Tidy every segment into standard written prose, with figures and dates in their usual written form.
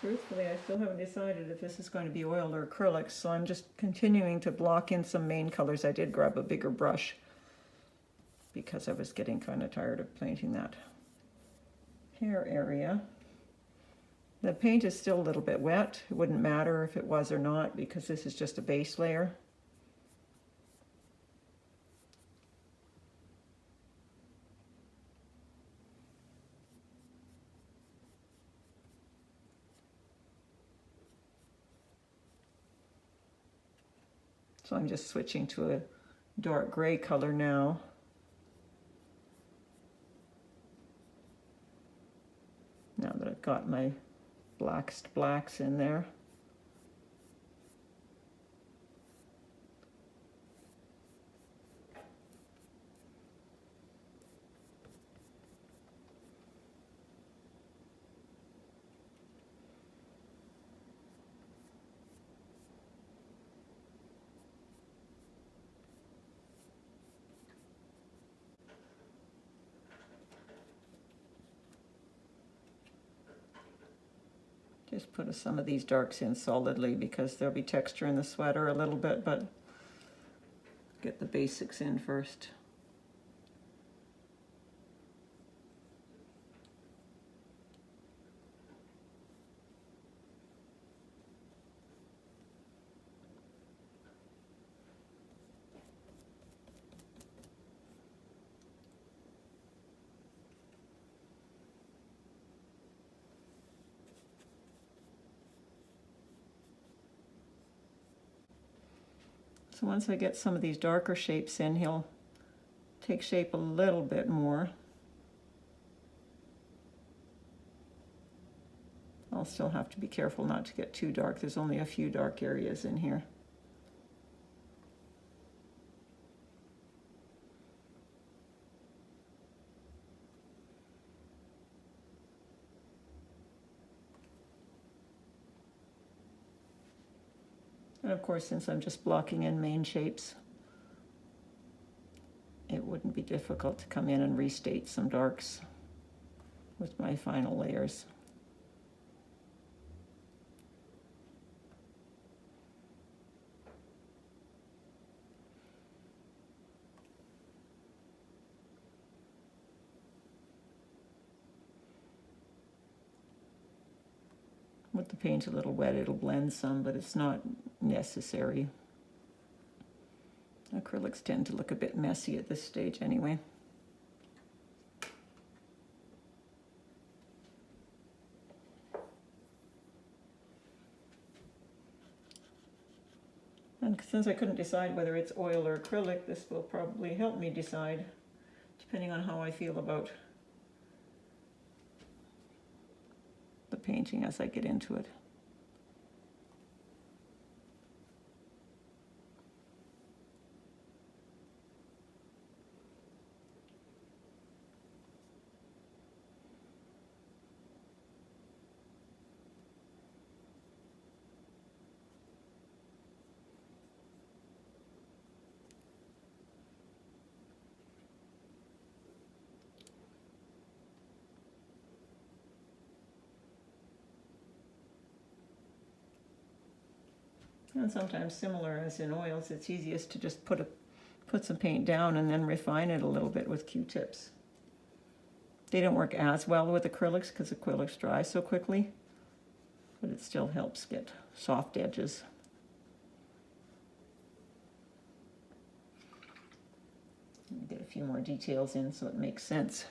Truthfully, I still haven't decided if this is going to be oil or acrylics, so I'm just continuing to block in some main colors. I did grab a bigger brush because I was getting kind of tired of painting that hair area. The paint is still a little bit wet. It wouldn't matter if it was or not because this is just a base layer. So I'm just switching to a dark gray color now. Now that I've got my blacks in there. Just put some of these darks in solidly because there'll be texture in the sweater a little bit, but get the basics in first. So once I get some of these darker shapes in, he'll take shape a little bit more. I'll still have to be careful not to get too dark. There's only a few dark areas in here. And of course, since I'm just blocking in main shapes, it wouldn't be difficult to come in and restate some darks with my final layers. With the paint a little wet, it'll blend some, but it's not necessary. Acrylics tend to look a bit messy at this stage anyway. And since I couldn't decide whether it's oil or acrylic, this will probably help me decide, depending on how I feel about the painting as I get into it. And sometimes, similar as in oils, it's easiest to just put some paint down and then refine it a little bit with Q-tips. They don't work as well with acrylics because acrylics dry so quickly, but it still helps get soft edges. Get a few more details in so it makes sense.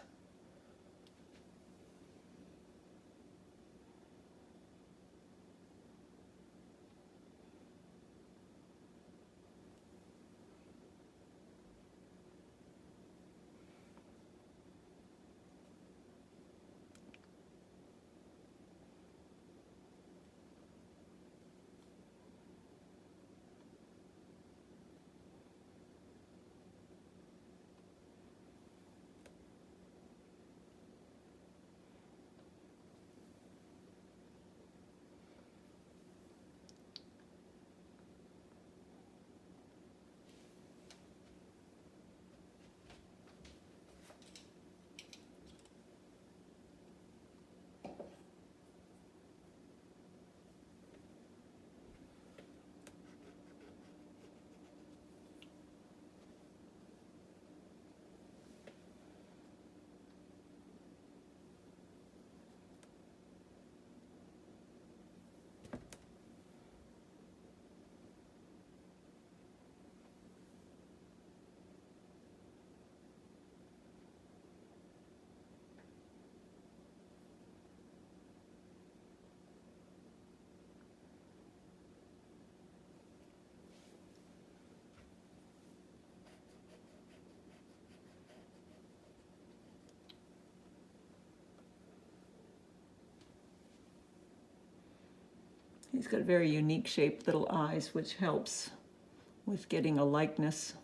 He's got very unique shaped little eyes, which helps with getting a likeness.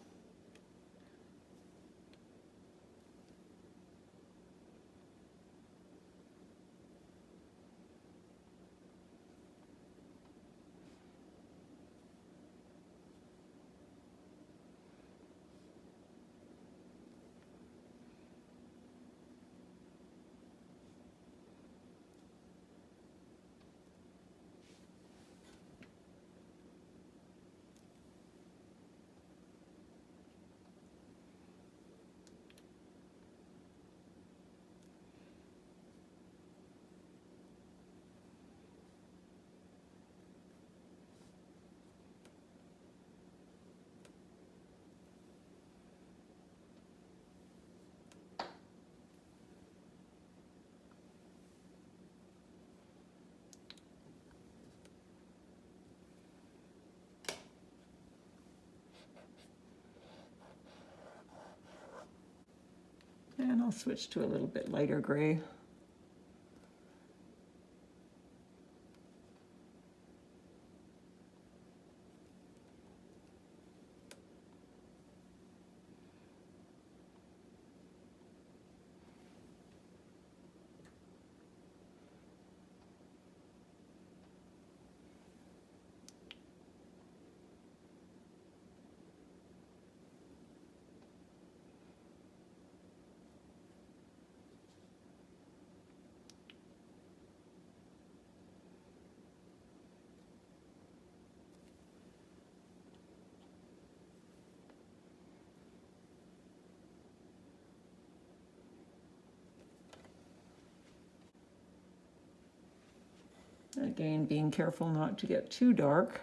And I'll switch to a little bit lighter gray. Again, being careful not to get too dark.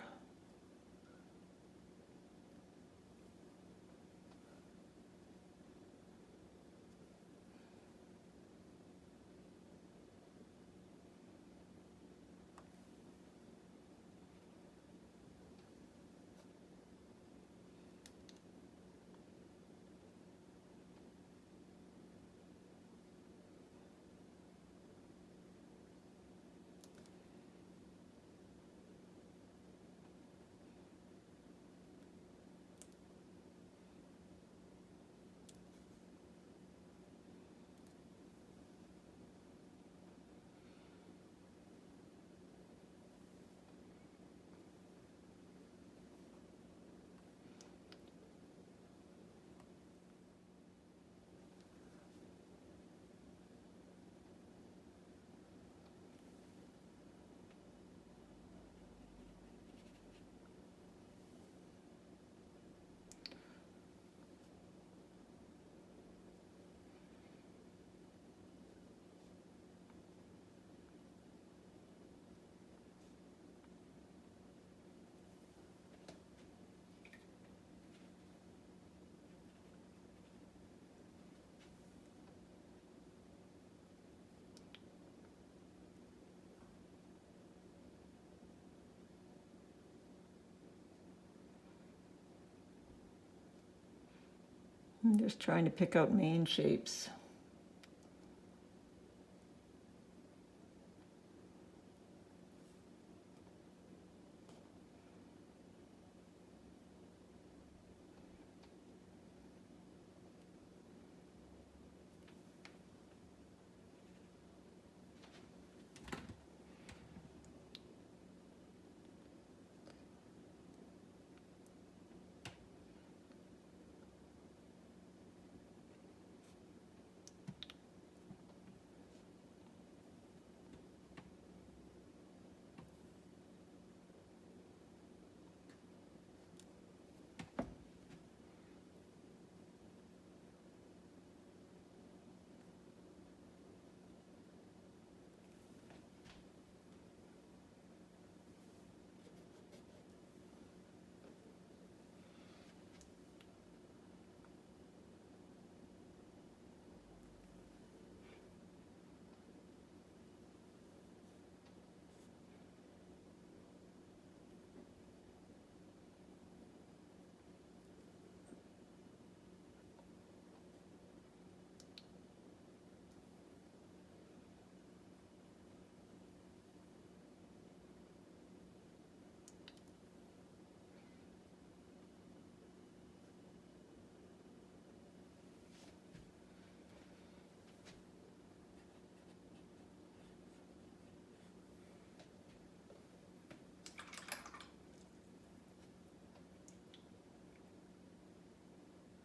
I'm just trying to pick out main shapes.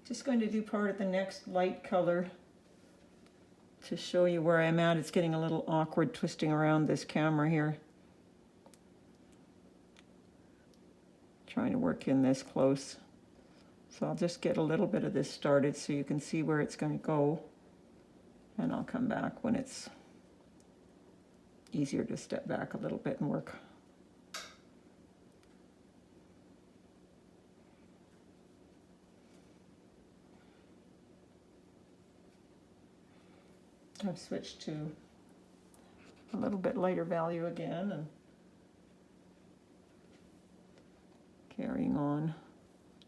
Just going to do part of the next light color to show you where I'm at. It's getting a little awkward twisting around this camera here. Trying to work in this close. So I'll just get a little bit of this started so you can see where it's going to go. And I'll come back when it's easier to step back a little bit and work. I've switched to a little bit lighter value again and carrying on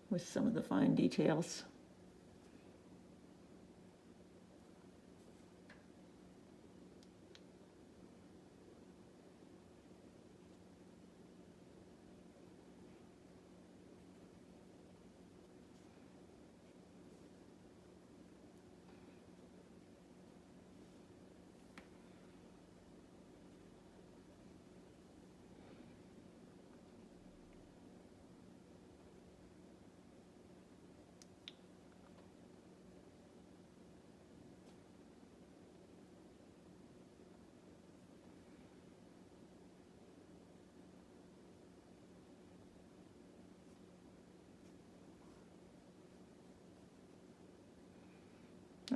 with some of the fine details.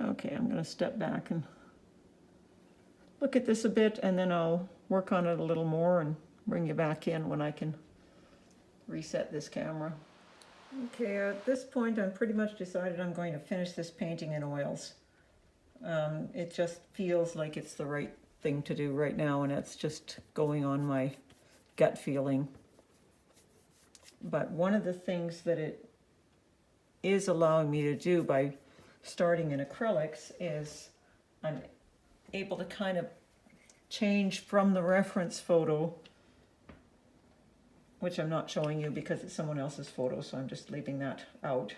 Okay, I'm going to step back and look at this a bit, and then I'll work on it a little more and bring you back in when I can reset this camera. Okay, at this point I'm pretty much decided I'm going to finish this painting in oils. It just feels like it's the right thing to do right now, and it's just going on my gut feeling. But one of the things that it is allowing me to do by starting in acrylics is I'm able to kind of change from the reference photo, which I'm not showing you because it's someone else's photo, so I'm just leaving that out.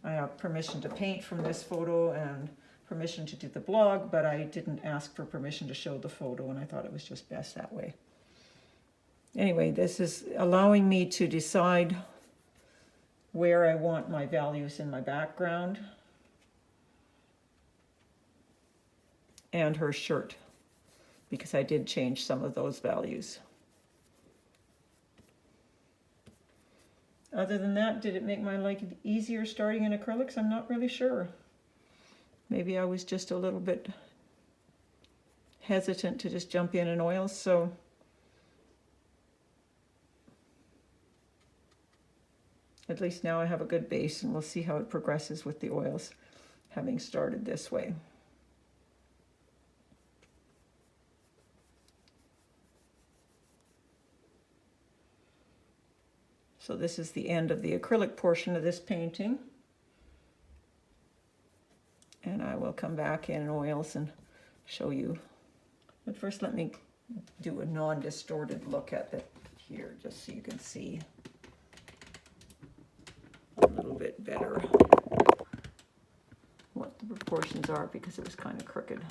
I have permission to paint from this photo and permission to do the blog, but I didn't ask for permission to show the photo, and I thought it was just best that way. Anyway, this is allowing me to decide where I want my values in my background and her shirt, because I did change some of those values. Other than that, did it make my life easier starting in acrylics? I'm not really sure. Maybe I was just a little bit hesitant to just jump in oils, so at least now I have a good base, and we'll see how it progresses with the oils, having started this way. So this is the end of the acrylic portion of this painting. And I will come back in oils and show you. But first let me do a non-distorted look at it here, just so you can see a little bit better what the proportions are, because it was kind of crooked.